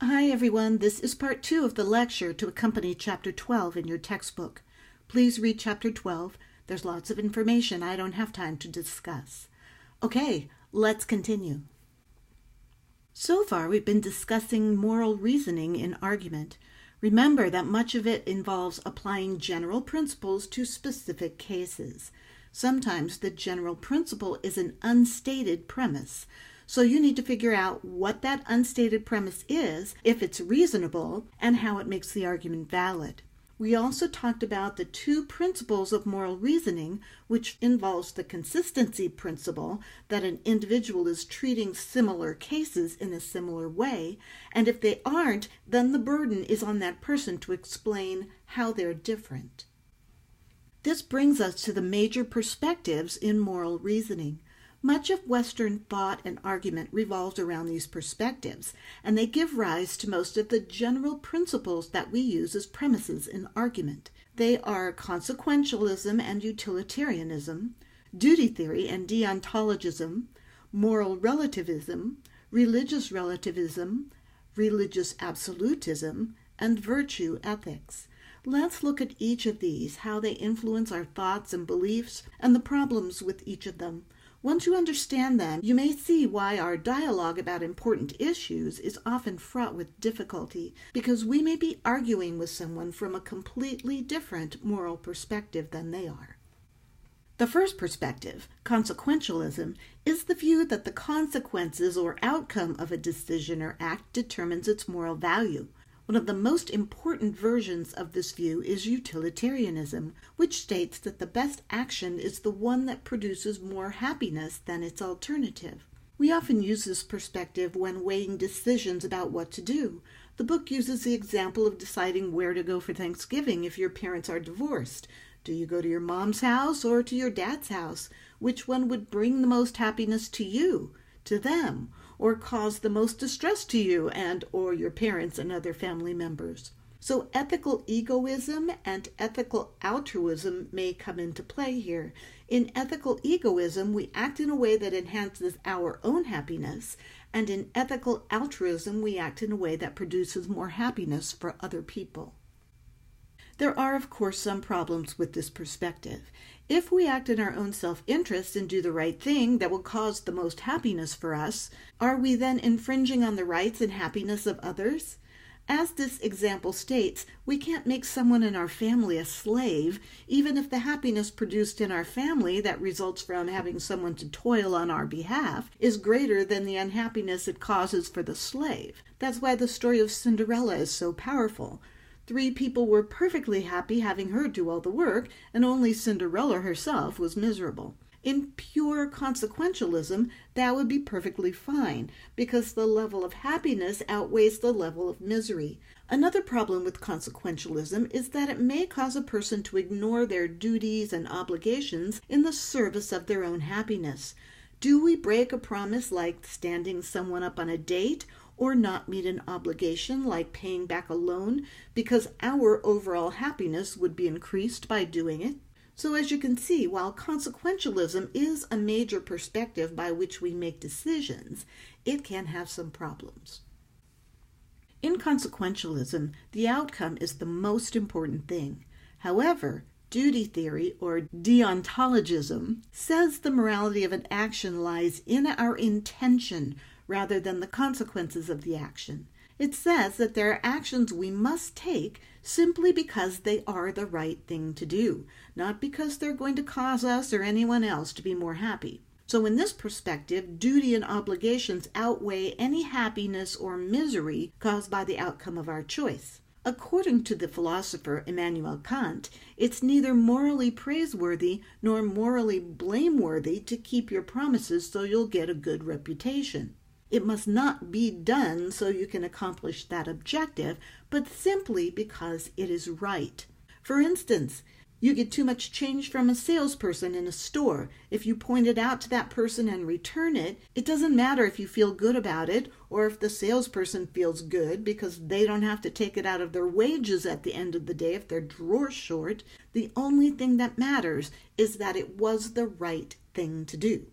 Hi everyone, this is part 2 of the lecture to accompany chapter 12 in your textbook. Please read chapter 12. There's lots of information I don't have time to discuss. Okay, let's continue. So far we've been discussing moral reasoning in argument. Remember that much of it involves applying general principles to specific cases. Sometimes the general principle is an unstated premise. So you need to figure out what that unstated premise is, if it's reasonable, and how it makes the argument valid. We also talked about the 2 principles of moral reasoning, which involves the consistency principle, that an individual is treating similar cases in a similar way, and if they aren't, then the burden is on that person to explain how they're different. This brings us to the major perspectives in moral reasoning. Much of Western thought and argument revolves around these perspectives, and they give rise to most of the general principles that we use as premises in argument. They are consequentialism and utilitarianism, duty theory and deontologism, moral relativism, religious relativism, religious absolutism, and virtue ethics. Let's look at each of these, how they influence our thoughts and beliefs, and the problems with each of them. Once you understand them, you may see why our dialogue about important issues is often fraught with difficulty, because we may be arguing with someone from a completely different moral perspective than they are. The first perspective, consequentialism, is the view that the consequences or outcome of a decision or act determines its moral value. One of the most important versions of this view is utilitarianism, which states that the best action is the one that produces more happiness than its alternative. We often use this perspective when weighing decisions about what to do. The book uses the example of deciding where to go for Thanksgiving if your parents are divorced. Do you go to your mom's house or to your dad's house? Which one would bring the most happiness to you, to them, or cause the most distress to you and or your parents and other family members? So ethical egoism and ethical altruism may come into play here. In ethical egoism, we act in a way that enhances our own happiness, and in ethical altruism, we act in a way that produces more happiness for other people. There are, of course, some problems with this perspective. If we act in our own self-interest and do the right thing that will cause the most happiness for us, are we then infringing on the rights and happiness of others? As this example states, we can't make someone in our family a slave, even if the happiness produced in our family that results from having someone to toil on our behalf is greater than the unhappiness it causes for the slave. That's why the story of Cinderella is so powerful. 3 people were perfectly happy having her do all the work, and only Cinderella herself was miserable. In pure consequentialism, that would be perfectly fine, because the level of happiness outweighs the level of misery. Another problem with consequentialism is that it may cause a person to ignore their duties and obligations in the service of their own happiness. Do we break a promise like standing someone up on a date, or not meet an obligation like paying back a loan, because our overall happiness would be increased by doing it? So as you can see, while consequentialism is a major perspective by which we make decisions, it can have some problems. In consequentialism, the outcome is the most important thing. However, duty theory, or deontologism, says the morality of an action lies in our intention rather than the consequences of the action. It says that there are actions we must take simply because they are the right thing to do, not because they're going to cause us or anyone else to be more happy. So in this perspective, duty and obligations outweigh any happiness or misery caused by the outcome of our choice. According to the philosopher Immanuel Kant, it's neither morally praiseworthy nor morally blameworthy to keep your promises so you'll get a good reputation. It must not be done so you can accomplish that objective, but simply because it is right. For instance, you get too much change from a salesperson in a store. If you point it out to that person and return it, it doesn't matter if you feel good about it or if the salesperson feels good because they don't have to take it out of their wages at the end of the day if their drawer's short. The only thing that matters is that it was the right thing to do.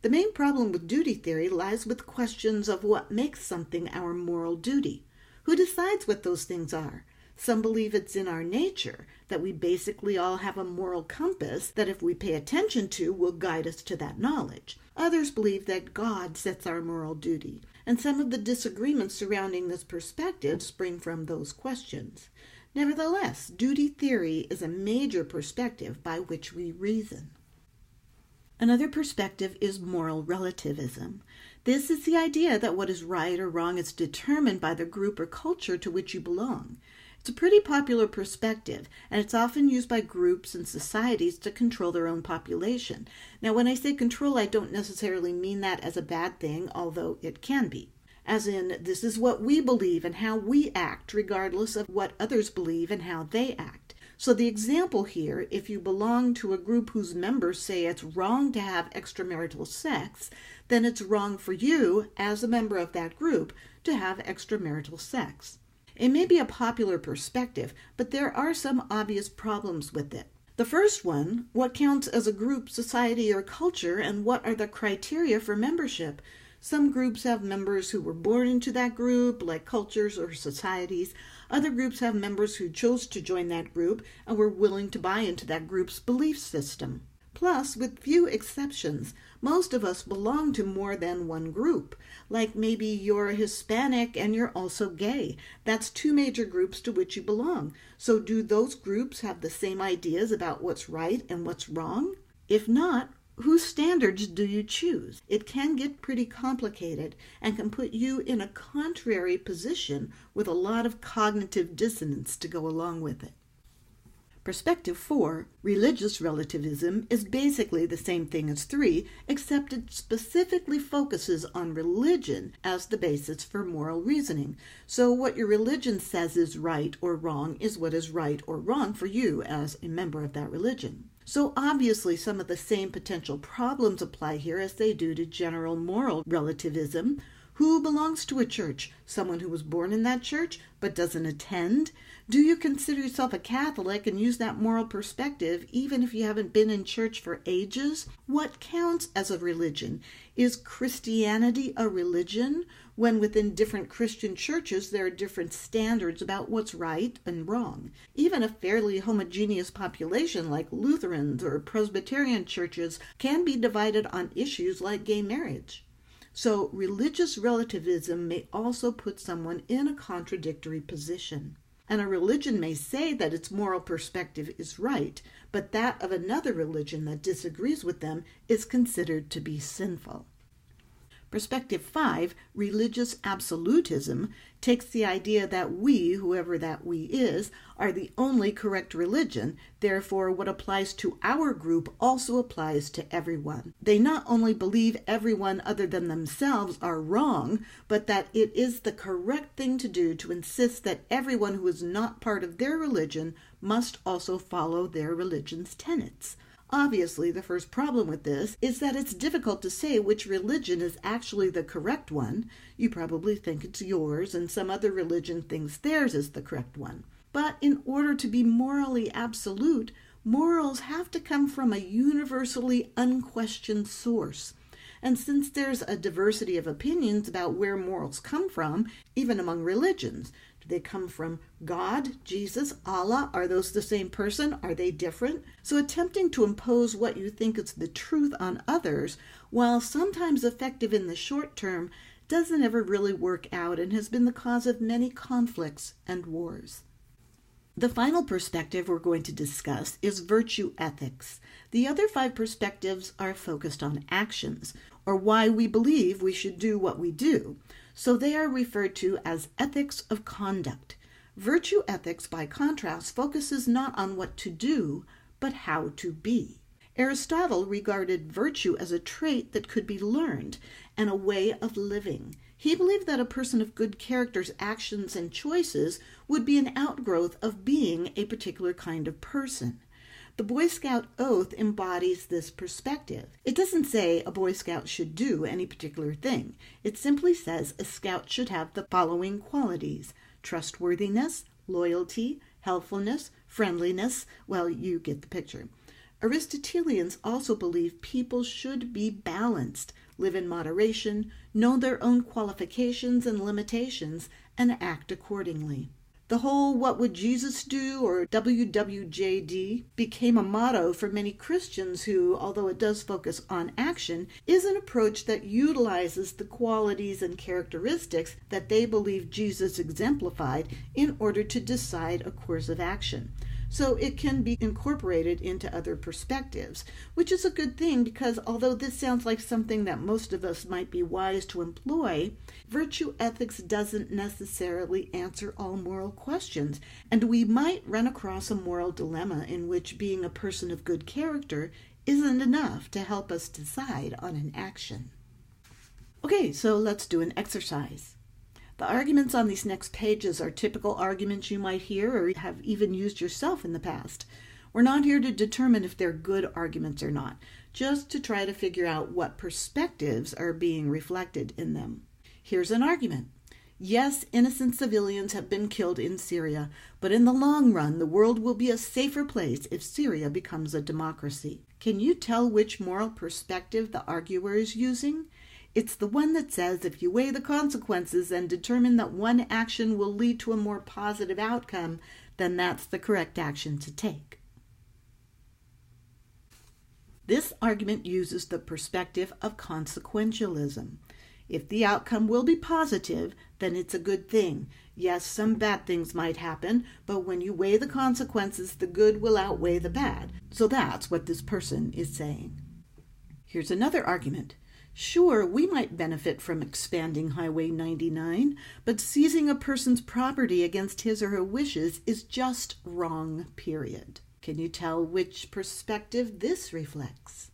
The main problem with duty theory lies with questions of what makes something our moral duty. Who decides what those things are? Some believe it's in our nature, that we basically all have a moral compass that if we pay attention to will guide us to that knowledge. Others believe that God sets our moral duty, and some of the disagreements surrounding this perspective spring from those questions. Nevertheless, duty theory is a major perspective by which we reason. Another perspective is moral relativism. This is the idea that what is right or wrong is determined by the group or culture to which you belong. It's a pretty popular perspective, and it's often used by groups and societies to control their own population. Now, when I say control, I don't necessarily mean that as a bad thing, although it can be. As in, this is what we believe and how we act, regardless of what others believe and how they act. So the example here, if you belong to a group whose members say it's wrong to have extramarital sex, then it's wrong for you, as a member of that group, to have extramarital sex. It may be a popular perspective, but there are some obvious problems with it. The first one, what counts as a group, society, or culture, and what are the criteria for membership? Some groups have members who were born into that group, like cultures or societies. Other groups have members who chose to join that group and were willing to buy into that group's belief system. Plus, with few exceptions, most of us belong to more than one group. Like maybe you're Hispanic and you're also gay. That's two major groups to which you belong. So do those groups have the same ideas about what's right and what's wrong? If not, whose standards do you choose? It can get pretty complicated and can put you in a contrary position with a lot of cognitive dissonance to go along with it. Perspective 4, religious relativism, is basically the same thing as 3, except it specifically focuses on religion as the basis for moral reasoning. So what your religion says is right or wrong is what is right or wrong for you as a member of that religion. So obviously some of the same potential problems apply here as they do to general moral relativism. Who belongs to a church? Someone who was born in that church but doesn't attend? Do you consider yourself a Catholic and use that moral perspective even if you haven't been in church for ages? What counts as a religion? Is Christianity a religion when within different Christian churches there are different standards about what's right and wrong? Even a fairly homogeneous population like Lutherans or Presbyterian churches can be divided on issues like gay marriage. So religious relativism may also put someone in a contradictory position. And a religion may say that its moral perspective is right, but that of another religion that disagrees with them is considered to be sinful. Perspective 5, religious absolutism, takes the idea that we, whoever that we is, are the only correct religion. Therefore, what applies to our group also applies to everyone. They not only believe everyone other than themselves are wrong, but that it is the correct thing to do to insist that everyone who is not part of their religion must also follow their religion's tenets. Obviously, the first problem with this is that it's difficult to say which religion is actually the correct one. You probably think it's yours, and some other religion thinks theirs is the correct one. But in order to be morally absolute, morals have to come from a universally unquestioned source. And since there's a diversity of opinions about where morals come from, even among religions, do they come from God, Jesus, Allah? Are those the same person? Are they different? So attempting to impose what you think is the truth on others, while sometimes effective in the short term, doesn't ever really work out and has been the cause of many conflicts and wars. The final perspective we're going to discuss is virtue ethics. The other 5 perspectives are focused on actions, or why we believe we should do what we do. So they are referred to as ethics of conduct. Virtue ethics, by contrast, focuses not on what to do, but how to be. Aristotle regarded virtue as a trait that could be learned and a way of living. He believed that a person of good character's actions and choices would be an outgrowth of being a particular kind of person. The Boy Scout oath embodies this perspective. It doesn't say a Boy Scout should do any particular thing. It simply says a scout should have the following qualities: trustworthiness, loyalty, helpfulness, friendliness. Well, you get the picture. Aristotelians also believe people should be balanced. live in moderation, know their own qualifications and limitations, and act accordingly. The whole "what would Jesus do" or WWJD became a motto for many Christians who, although it does focus on action, is an approach that utilizes the qualities and characteristics that they believe Jesus exemplified in order to decide a course of action. So it can be incorporated into other perspectives, which is a good thing because although this sounds like something that most of us might be wise to employ, virtue ethics doesn't necessarily answer all moral questions, and we might run across a moral dilemma in which being a person of good character isn't enough to help us decide on an action. Okay, so let's do an exercise. The arguments on these next pages are typical arguments you might hear or have even used yourself in the past. We're not here to determine if they're good arguments or not, just to try to figure out what perspectives are being reflected in them. Here's an argument. Yes, innocent civilians have been killed in Syria, but in the long run, the world will be a safer place if Syria becomes a democracy. Can you tell which moral perspective the arguer is using? It's the one that says if you weigh the consequences and determine that one action will lead to a more positive outcome, then that's the correct action to take. This argument uses the perspective of consequentialism. If the outcome will be positive, then it's a good thing. Yes, some bad things might happen, but when you weigh the consequences, the good will outweigh the bad. So that's what this person is saying. Here's another argument. Sure, we might benefit from expanding Highway 99, but seizing a person's property against his or her wishes is just wrong, period. Can you tell which perspective this reflects?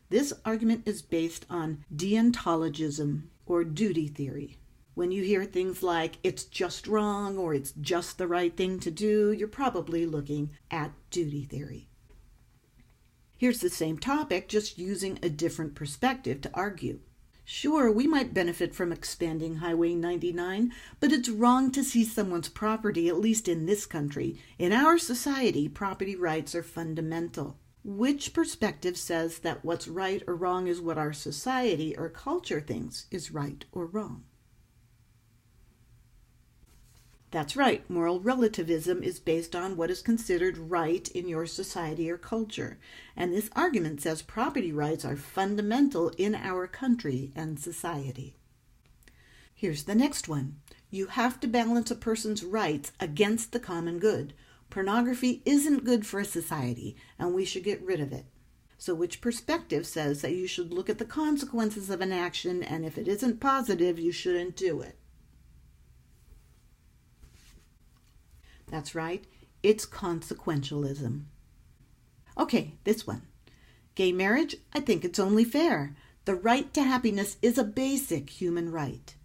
This argument is based on Deontologism, or duty theory. When you hear things like, it's just wrong, or it's just the right thing to do, you're probably looking at duty theory. Here's the same topic, just using a different perspective to argue. Sure, we might benefit from expanding Highway 99, but it's wrong to seize someone's property, at least in this country. In our society, property rights are fundamental. Which perspective says that what's right or wrong is what our society or culture thinks is right or wrong? That's right, moral relativism is based on what is considered right in your society or culture, and this argument says property rights are fundamental in our country and society. Here's the next one. You have to balance a person's rights against the common good. Pornography isn't good for a society, and we should get rid of it. So which perspective says that you should look at the consequences of an action, and if it isn't positive, you shouldn't do it? That's right, it's consequentialism. Okay, this one. Gay marriage, I think it's only fair. The right to happiness is a basic human right.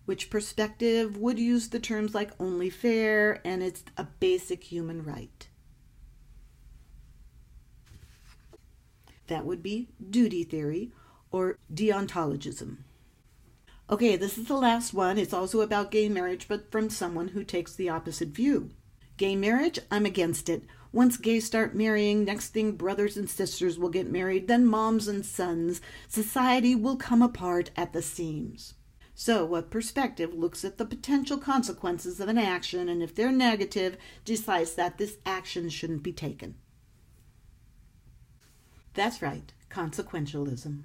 Which perspective would use the terms like only fair and it's a basic human right? That would be duty theory or deontologism. Okay, this is the last one. It's also about gay marriage, but from someone who takes the opposite view. Gay marriage, I'm against it. Once gays start marrying, next thing brothers and sisters will get married, then moms and sons. Society will come apart at the seams. So what perspective looks at the potential consequences of an action, and if they're negative, decides that this action shouldn't be taken? That's right, consequentialism.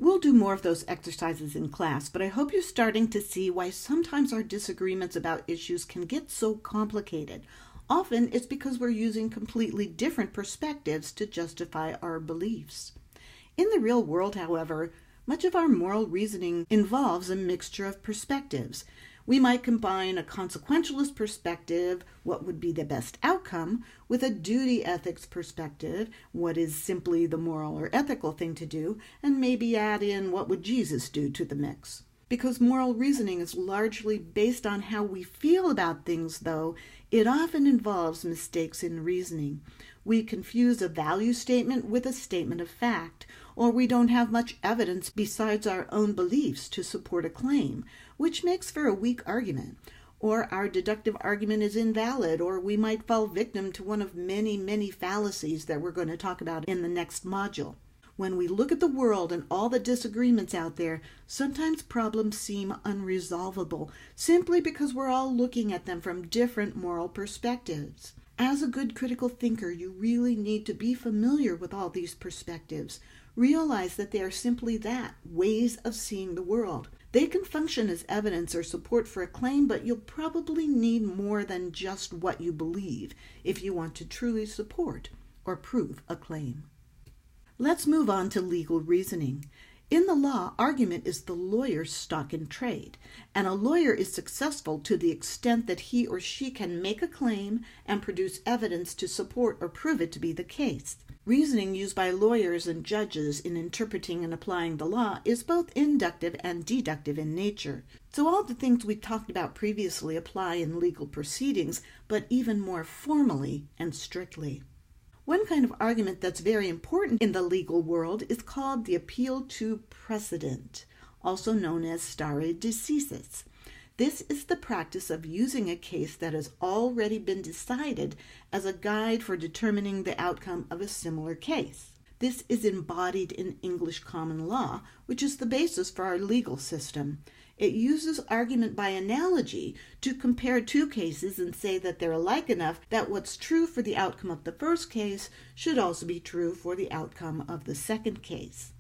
We'll do more of those exercises in class, but I hope you're starting to see why sometimes our disagreements about issues can get so complicated. Often it's because we're using completely different perspectives to justify our beliefs. In the real world, however, much of our moral reasoning involves a mixture of perspectives. We might combine a consequentialist perspective, what would be the best outcome, with a duty ethics perspective, what is simply the moral or ethical thing to do, and maybe add in what would Jesus do to the mix. Because moral reasoning is largely based on how we feel about things, though, it often involves mistakes in reasoning. We confuse a value statement with a statement of fact, or we don't have much evidence besides our own beliefs to support a claim, which makes for a weak argument. or our deductive argument is invalid, or we might fall victim to one of many, many fallacies that we're going to talk about in the next module. When we look at the world and all the disagreements out there, sometimes problems seem unresolvable simply because we're all looking at them from different moral perspectives. As a good critical thinker, you really need to be familiar with all these perspectives. Realize that they are simply that, ways of seeing the world. They can function as evidence or support for a claim, but you'll probably need more than just what you believe if you want to truly support or prove a claim. Let's move on to legal reasoning. In the law, argument is the lawyer's stock in trade, and a lawyer is successful to the extent that he or she can make a claim and produce evidence to support or prove it to be the case. Reasoning used by lawyers and judges in interpreting and applying the law is both inductive and deductive in nature. So all the things we talked about previously apply in legal proceedings, but even more formally and strictly. One kind of argument that's very important in the legal world is called the appeal to precedent, also known as stare decisis. This is the practice of using a case that has already been decided as a guide for determining the outcome of a similar case. This is embodied in English common law, which is the basis for our legal system. It uses argument by analogy to compare two cases and say that they're alike enough that what's true for the outcome of the first case should also be true for the outcome of the second case.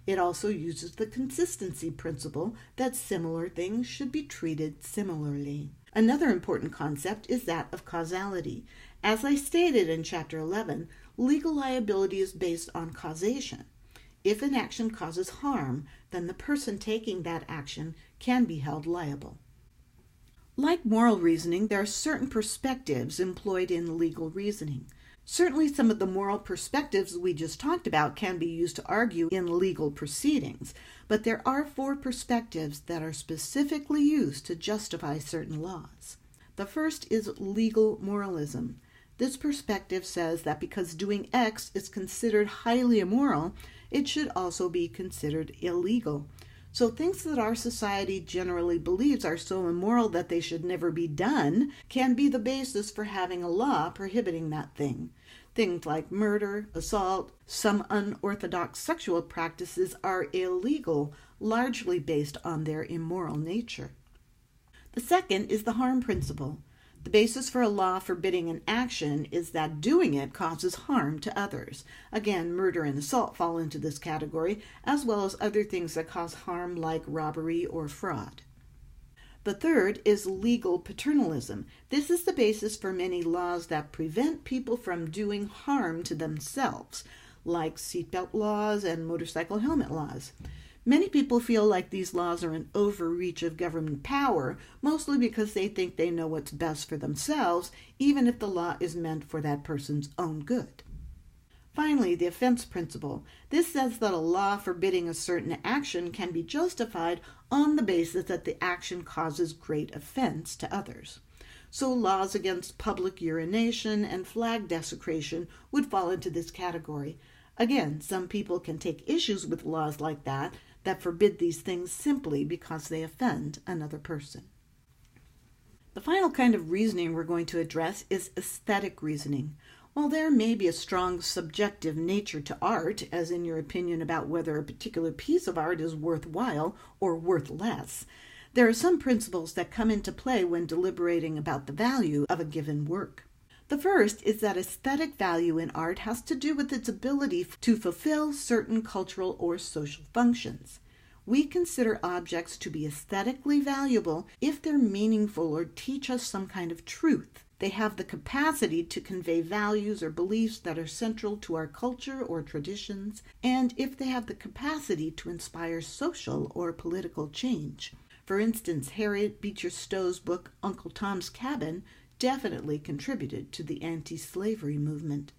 It also uses the consistency principle that similar things should be treated similarly. Another important concept is that of causality. As I stated in Chapter 11, legal liability is based on causation. If an action causes harm, then the person taking that action can be held liable. Like moral reasoning, there are certain perspectives employed in legal reasoning. Certainly some of the moral perspectives we just talked about can be used to argue in legal proceedings, but there are 4 perspectives that are specifically used to justify certain laws. The first is legal moralism. This perspective says that because doing X is considered highly immoral, it should also be considered illegal. So things that our society generally believes are so immoral that they should never be done can be the basis for having a law prohibiting that thing. Things like murder, assault, some unorthodox sexual practices are illegal, largely based on their immoral nature. The second is the harm principle. The basis for a law forbidding an action is that doing it causes harm to others. Again, murder and assault fall into this category, as well as other things that cause harm like robbery or fraud. The third is legal paternalism. This is the basis for many laws that prevent people from doing harm to themselves, like seatbelt laws and motorcycle helmet laws. Many people feel like these laws are an overreach of government power, mostly because they think they know what's best for themselves, even if the law is meant for that person's own good. Finally, the offense principle. This says that a law forbidding a certain action can be justified on the basis that the action causes great offense to others. So laws against public urination and flag desecration would fall into this category. Again, some people can take issues with laws like that forbid these things simply because they offend another person. The final kind of reasoning we're going to address is aesthetic reasoning. While there may be a strong subjective nature to art, as in your opinion about whether a particular piece of art is worthwhile or worth less, there are some principles that come into play when deliberating about the value of a given work. The first is that aesthetic value in art has to do with its ability to fulfill certain cultural or social functions. We consider objects to be aesthetically valuable if they're meaningful or teach us some kind of truth. They have the capacity to convey values or beliefs that are central to our culture or traditions, and if they have the capacity to inspire social or political change. For instance, Harriet Beecher Stowe's book Uncle Tom's Cabin definitely contributed to the anti-slavery movement.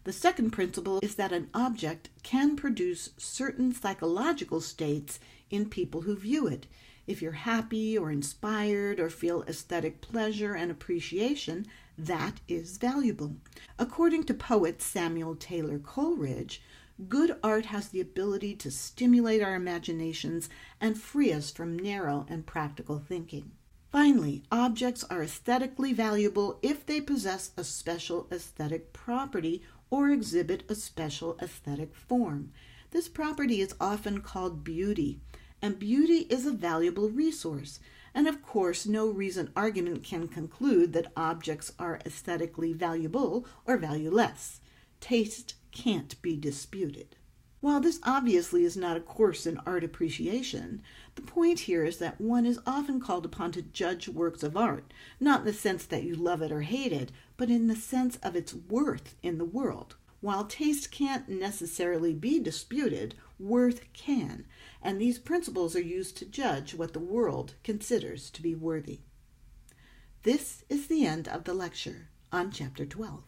The second principle is that an object can produce certain psychological states in people who view it. If you're happy or inspired or feel aesthetic pleasure and appreciation, that is valuable. According to poet Samuel Taylor Coleridge, good art has the ability to stimulate our imaginations and free us from narrow and practical thinking. Finally, objects are aesthetically valuable if they possess a special aesthetic property or exhibit a special aesthetic form. This property is often called beauty, and beauty is a valuable resource. And of course, no reasoned argument can conclude that objects are aesthetically valuable or valueless. Taste can't be disputed. While this obviously is not a course in art appreciation, the point here is that one is often called upon to judge works of art, not in the sense that you love it or hate it, but in the sense of its worth in the world. While taste can't necessarily be disputed, worth can, and these principles are used to judge what the world considers to be worthy. This is the end of the lecture on Chapter 12.